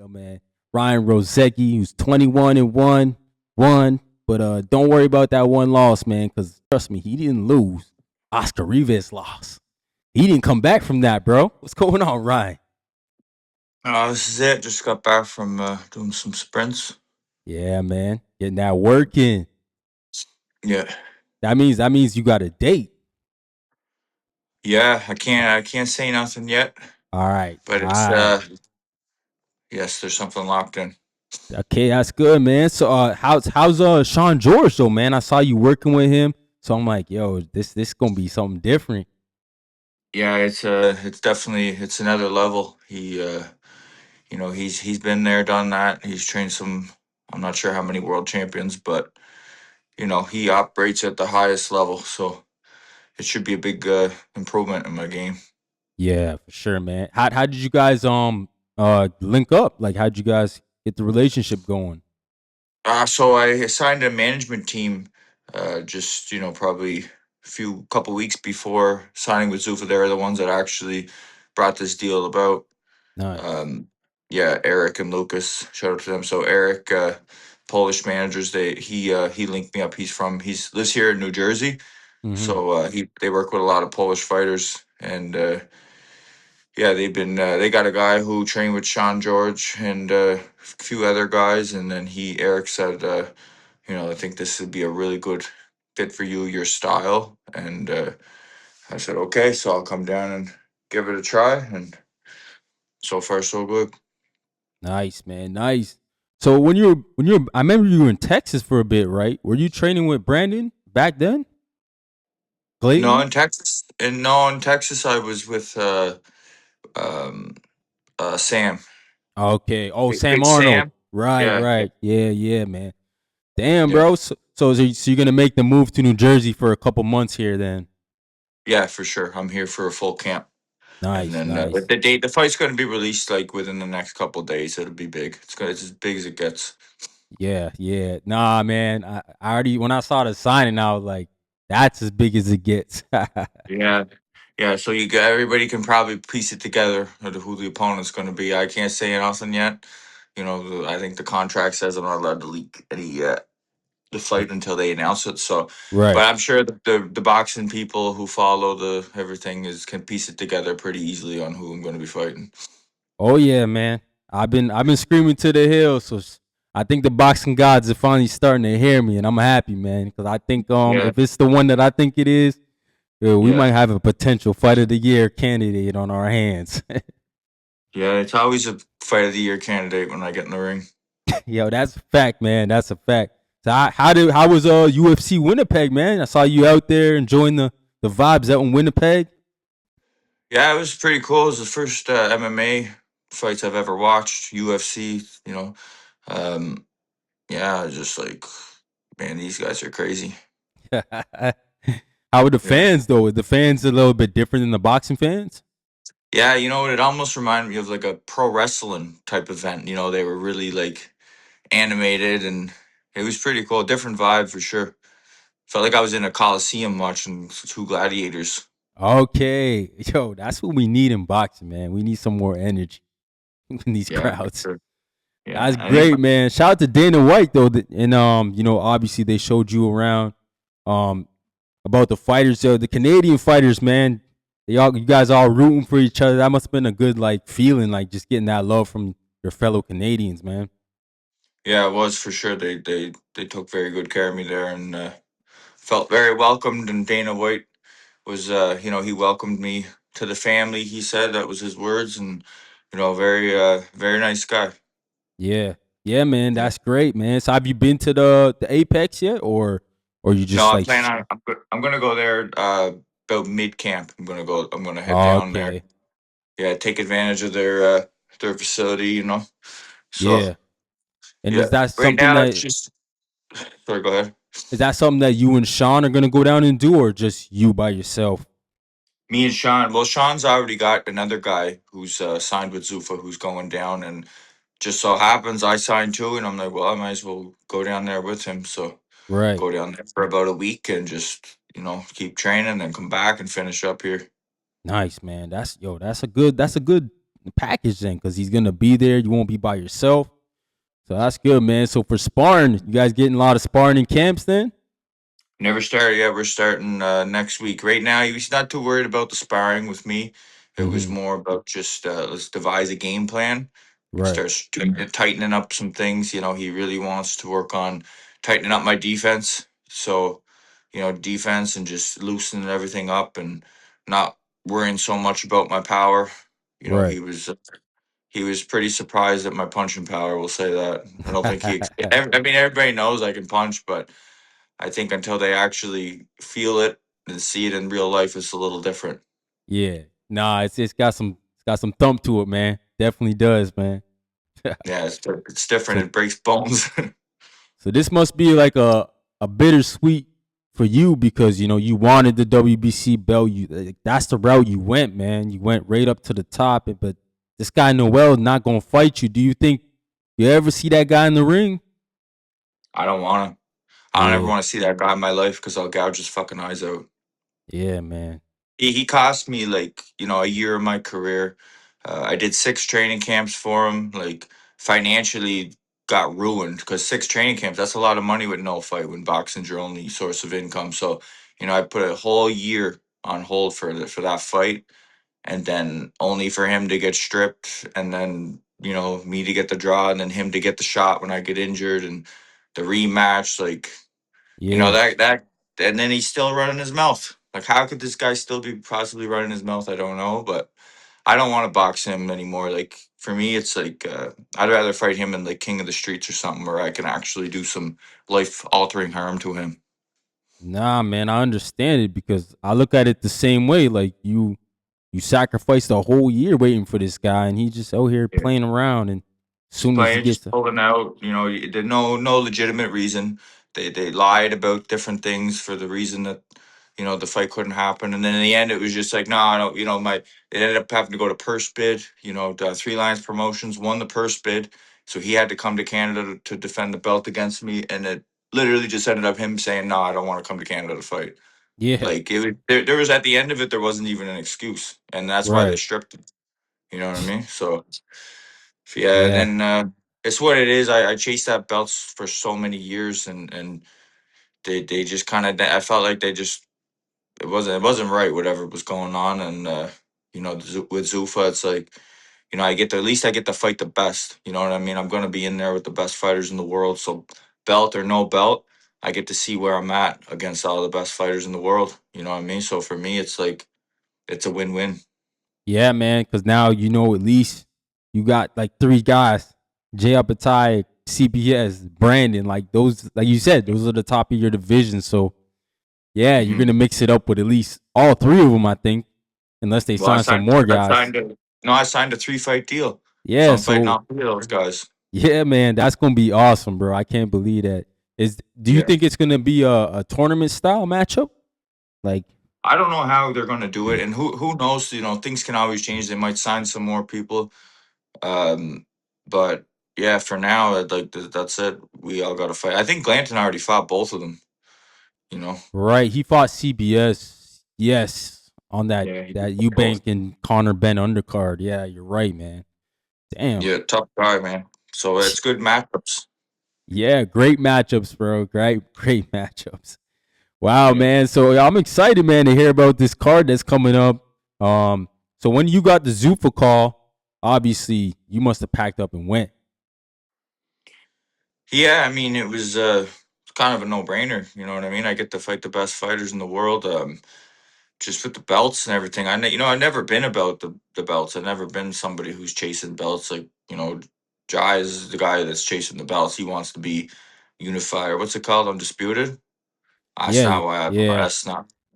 man. Ryan Rozicki, who's 21 and one. But don't worry about that one loss, man, because trust me, he didn't lose. Oscar Rivas lost. He didn't come back from that, bro. What's going on, Ryan? This is it. Just got back from doing some sprints. Yeah, man. Getting that work in. Yeah, That means you got a date. yeah. I can't say nothing yet, All right. but All it's right. yes, there's something locked in. Okay, that's good, man. So how's Sean George though, man? I saw you working with him. So I'm like, yo, this gonna be something different. Yeah, it's definitely it's another level. He's been there, done that. He's trained some. I'm not sure how many world champions, but he operates at the highest level. So it should be a big improvement in my game. Yeah, for sure, man. How did you guys link up? Like how'd you guys get the relationship going? So I signed a management team, just probably a few couple weeks before signing with Zuffa. They were the ones that actually brought this deal about. Nice. Um, yeah, Eric and Lucas. Shout out to them. So Eric, Polish managers. He linked me up. He's lives here in New Jersey. Mm-hmm. So they work with a lot of Polish fighters, and yeah, they got a guy who trained with Sean George and a few other guys, and then Eric said, I think this would be a really good fit for you, your style, and I said okay, so I'll come down and give it a try, and so far so good. Nice, man. Nice. So when you were I remember you were in Texas for a bit, right? Were you training with Brandon back then? No, Clayton? in Texas, and no, in Texas, I was with um, Sam, Okay. Oh, Sam Big Arnold. Sam. Right, Yeah, yeah, right. Yeah, yeah, man. Damn, yeah. bro. So you're gonna make the move to New Jersey for a couple months here, then? Yeah, for sure. I'm here for a full camp. And Nice, then nice. the fight's going to be released like within the next couple of days. It'll be big. It's as big as it gets. Yeah, yeah. Nah, man. I already when I saw the signing, I was like, that's as big as it gets. Yeah, yeah. So everybody can probably piece it together of who the opponent's going to be. I can't say nothing yet. I think the contract says I'm not allowed to leak any the fight until they announce it. So, but Right. I'm sure the boxing people who follow the everything is can piece it together pretty easily on who I'm going to be fighting. Oh yeah, man. I've been screaming to the hills, so I think the boxing gods are finally starting to hear me, and I'm happy, man, because I think Yeah, if it's the one that I think it is, we yeah, might have a potential fight of the year candidate on our hands. yeah. It's always a fight of the year candidate when I get in the ring. Yo, that's a fact, man. That's a fact. So how was UFC Winnipeg, man? I saw you out there enjoying the vibes out in Winnipeg. Yeah, it was pretty cool. It was the first MMA fights I've ever watched. UFC, Um, yeah, I was just like, man, these guys are crazy. How were the Yeah, fans though? Were the fans a little bit different than the boxing fans? yeah. You know what? It almost reminded me of like a pro wrestling type event. They were really like animated, and it was pretty cool. Different vibe for sure. Felt like I was in a coliseum watching two gladiators. Okay, yo, that's what we need in boxing, man. We need some more energy in these Yeah, for crowds. sure. Yeah, That's I think. great, man. Shout out to Dana White though, and obviously they showed you around um about the fighters, the Canadian fighters, man. You guys all rooting for each other. That must have been a good like feeling, like just getting that love from your fellow Canadians, man. Yeah, it was for sure. They took very good care of me there, and felt very welcomed. And Dana White was he welcomed me to the family. He said that was his words, and very very nice guy. Yeah, yeah, man. Yeah. That's great, man. So have you been to the Apex yet, or you No, just like? I'm gonna go there about mid camp. I'm gonna head Oh, down there. okay, Yeah, take advantage of their facility. So yeah. And yeah, right now it's just. Sorry, go ahead. is that something that you and Sean are gonna go down and do, or just you by yourself? Me and Sean. Well, Sean's already got another guy who's signed with Zuffa who's going down, and just so happens I signed too, and I'm like, well, I might as well go down there with him. So Right. go down there for about a week and just keep training and come back and finish up here. Nice, man. That's a good package then, because he's gonna be there. You won't be by yourself. So that's good, man. So for sparring, you guys getting a lot of sparring in camps then? Never started yet. We're starting next week. Right now, he's not too worried about the sparring with me. It was Mm-hmm. more about just let's devise a game plan and Right. start tightening up some things. He really wants to work on tightening up my defense. So, defense and just loosening everything up and not worrying so much about my power. You know, Right. he was he was pretty surprised at my punching power. We'll say that. I don't think I mean, everybody knows I can punch, but I think until they actually feel it and see it in real life, it's a little different. Yeah. Nah, it's got some thump to it, man. Definitely does, man. Yeah, it's different. So It breaks bones. so this must be like a bittersweet for you because you wanted the WBC belt. That's the route you went, man. You went right up to the top, but this guy Noel not gonna fight you. Do you think you ever see that guy in the ring? I don't want to. I don't ever Yeah, want to see that guy in my life because I'll gouge his fucking eyes out. yeah, man. He cost me like a year of my career. I did 6 training camps for him. Like financially got ruined because 6 training camps, that's a lot of money with no fight when boxing's your only source of income. So I put a whole year on hold for that fight, and then only for him to get stripped, and then me to get the draw, and then him to get the shot when I get injured, and the rematch. Like Yeah. that, and then he's still running his mouth. Like, how could this guy still be possibly running his mouth? I don't know, but I don't want to box him anymore. Like, for me, it's like I'd rather fight him in like King of the Streets or something where I can actually do some life altering harm to him. Nah, man, I understand it because I look at it the same way. Like you sacrificed a whole year waiting for this guy, and he just out here playing around. And as soon as he Playing, gets just pulling out. There's no legitimate reason. They lied about different things for the reason that the fight couldn't happen, and then in the end it was just like, no, I don't. It ended up having to go to purse bid. The Three Lions Promotions won the purse bid, so he had to come to Canada to defend the belt against me, and it literally just ended up him saying, no, I don't want to come to Canada to fight. yeah, Like it was, there was at the end of it, there wasn't even an excuse, and that's why they right, stripped him. You know what I mean? So yeah, and yeah, then it's what it is. I chased that belts for so many years, and they just kind of, I felt like they just, it wasn't right whatever was going on, and with Zuffa, it's like I get to, at least I get to fight the best. You know what I mean? I'm gonna be in there with the best fighters in the world. So belt or no belt, I get to see where I'm at against all the best fighters in the world. You know what I mean? So for me, it's like it's a win-win. yeah, man. Because now at least you got like three guys: Jay Apatai, CBS, Brandon. Like those, like you said, those are the top of your division. So yeah, you're hmm gonna mix it up with at least all three of them, I think, unless they Well, I sign some signed. more I guys. signed a no. I signed a 3-fight deal, so Yeah, I'm fighting so all three of those guys. yeah, man, that's gonna be awesome, bro. I can't believe that. Do you Yeah. think it's gonna be a tournament style matchup? Like, I don't know how they're going to do it, and who knows? Things can always change. They might sign some more people, but yeah, for now, like that's it. We all got to fight. I think Glanton already fought both of them. You know, right? He fought CBS, yes, on that yeah, he did that both. Eubank and Connor Ben undercard. Yeah, you're right, man. Damn. Yeah, tough guy, man. So it's good matchups. Yeah, great matchups, bro. Great matchups. Wow, Yeah, man. So yeah, I'm excited, man, to hear about this card that's coming up. So when you got the Zuffa call, obviously you must have packed up and went. yeah. I mean, it was kind of a no brainer. You know what I mean? I get to fight the best fighters in the world. Just with the belts and everything. I've never been about the belts. I've never been somebody who's chasing belts. Like, Jai is the guy that's chasing the belts. He wants to be unified, or what's it called? Undisputed. That's Yeah, not why yeah,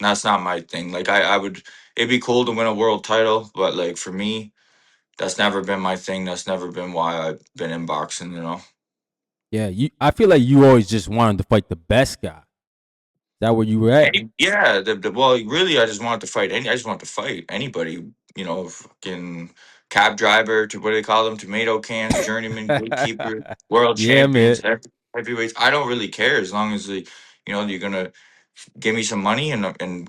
that's not my thing. Like, I would, it'd be cool to win a world title, but like for me, that's never been my thing. That's never been why I've been in boxing. yeah. I feel like you always just wanted to fight the best guy. Is that where you were at? Yeah, well, really, I just wanted to fight I just want to fight anybody. Fucking cab driver, to what do they call them? Tomato cans, journeyman, gatekeeper, world Yeah, champions, man. heavyweights. I don't really care as long as you're gonna give me some money, and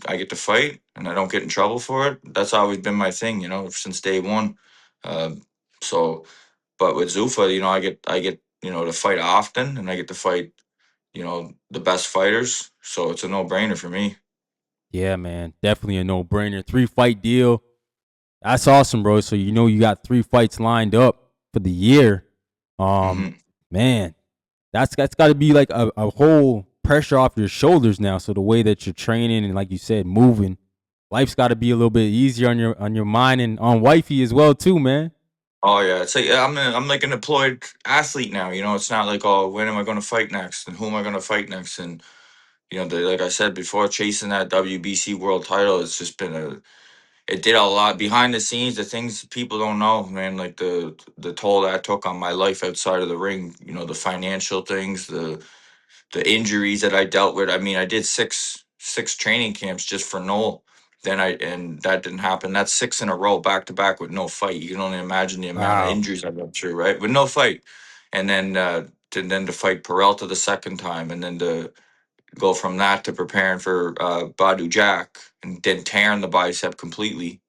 I get to fight and I don't get in trouble for it. That's always been my thing, since day one. Um, so, but with Zuffa, I get to fight often, and I get to fight the best fighters. So it's a no brainer for me. Yeah, man, definitely a no brainer. 3-fight deal. That's awesome, bro. So you got 3 fights lined up for the year. Um, Hmm. man, that's got to be like a whole pressure off your shoulders now. So the way that you're training and like you said, moving, life's got to be a little bit easier on your mind and on wifey as well too, man. Oh yeah, it's like I'm like an employed athlete now. It's not like, oh, when am I going to fight next, and who am I going to fight next, and like I said before, chasing that WBC world title, it's just been it did a lot behind the scenes. The things people don't know, man, like the toll that took on my life outside of the ring. The financial things, the injuries that I dealt with. I mean, I did six training camps just for Noel. And that didn't happen. That's six in a row, back to back, with no fight. You can only imagine the amount of Wow. injuries I went through, right? With no fight, and then to fight Peralta the second time, and then to go from that to preparing for Badu Jack, and then tearing the bicep completely.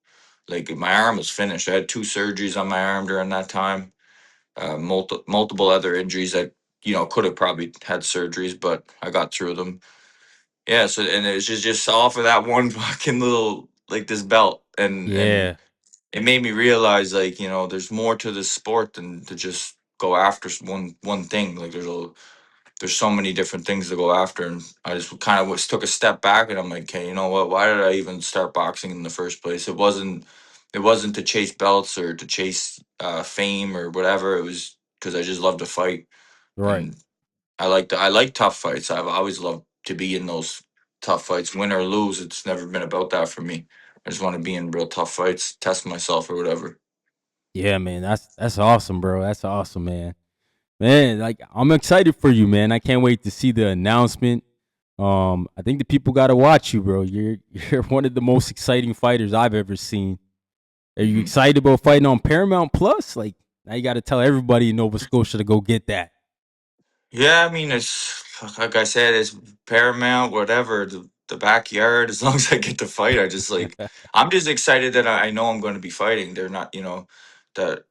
Like, my arm was finished. I had two surgeries on my arm during that time, multiple other injuries that could have probably had surgeries, but I got through them. Yeah, so, and it was just off of that one fucking little, like, this belt, and Yeah. it made me realize, like, there's more to this sport than to just go after one thing. Like, there's so many different things to go after, and I just kind of took a step back, and I'm like, okay, you know what? Why did I even start boxing in the first place? It wasn't to chase belts or to chase fame or whatever. It was because I just love to fight, Right. and I like tough fights. I've always loved to be in those tough fights, win or lose. It's never been about that for me. I just want to be in real tough fights, test myself or whatever. Yeah, man. That's awesome, bro. That's awesome, man. Man, like I'm excited for you, man. I can't wait to see the announcement. I think the people gotta watch you, bro. You're one of the most exciting fighters I've ever seen. Are you Hmm. excited about fighting on Paramount Plus? Like now you gotta tell everybody in Nova Scotia to go get that. Yeah, I mean, it's like I said, it's Paramount, whatever, the backyard. As long as I get to fight, I'm just excited that I know I'm going to be fighting. They're not, that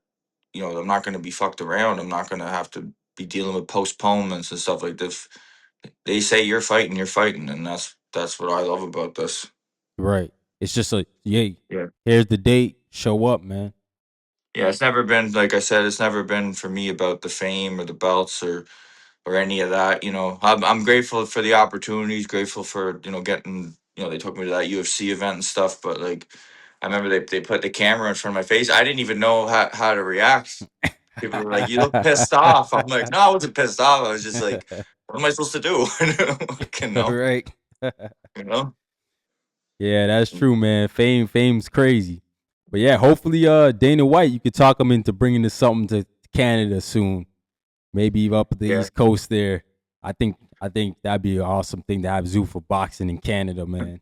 I'm not going to be fucked around. I'm not going to have to be dealing with postponements and stuff like this. They say you're fighting, and that's what I love about this. Right. It's just like, yay, Yeah. here's the date. Show up, man. Yeah, it's never been, like I said, it's never been for me about the fame or the belts or any of that. I'm grateful for the opportunities, grateful for getting, they took me to that UFC event and stuff. But, like, I remember they put the camera in front of my face. I didn't even know how to react. People were like, "You look pissed off." I'm like, "No, I wasn't pissed off. I was just like, what am I supposed to do?" Like, Right. you know. Yeah, that's true, man. Fame's crazy. But yeah, hopefully Dana White, you could talk him into bringing this something to Canada soon. Maybe up at the Yeah. East Coast there. I think that'd be an awesome thing to have Zuffa boxing in Canada, man.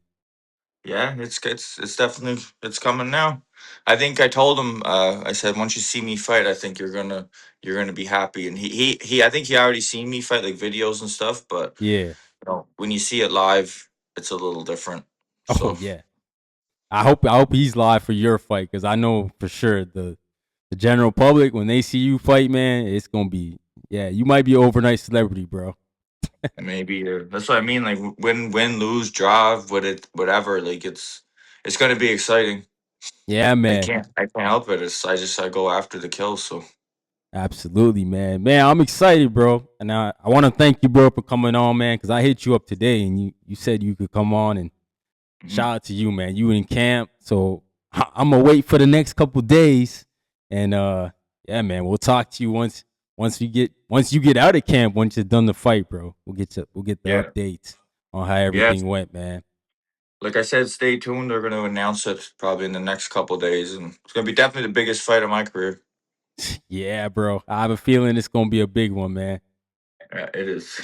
Yeah, it's definitely it's coming now. I think I told him. I said, once you see me fight, I think you're gonna be happy. And he I think he already seen me fight, like, videos and stuff. But Yeah. when you see it live, it's a little different. Oh So yeah. I hope he's live for your fight because I know for sure the general public when they see you fight, man, it's gonna be yeah. You might be an overnight celebrity, bro. maybe that's what I mean. Like, win, lose, draw, whatever. Like, it's gonna be exciting. Yeah, I man. can't I can't help it. I go after the kill. So. Absolutely, man. Man, I'm excited, bro. And I want to thank you, bro, for coming on, man, because I hit you up today and you said you could come on and Mhm. shout out to you, man. You in camp. So I'm gonna wait for the next couple days. And yeah, man, we'll talk to you once you get out of camp, once you're done the fight, bro. We'll get the Yeah, updates on how yeah. everything went, man. Like I said, stay tuned. They're going to announce it probably in the next couple days, and it's going to be definitely the biggest fight of my career. Yeah, bro. I have a feeling it's gonna be a big one, man. Yeah, it is.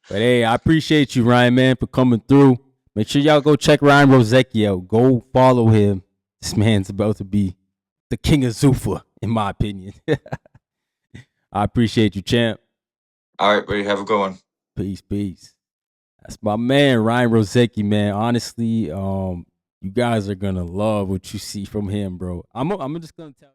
But hey, I appreciate you, Ryan, man, for coming through. Make sure y'all go check Ryan Rozicki out. Go follow him. This man's about to be the king of Zuffa, in my opinion. I appreciate you, champ. All right, buddy. Have a good one. Peace, peace. That's my man, Ryan Rozicki, man. Honestly, you guys are gonna love what you see from him, bro. I'm just gonna tell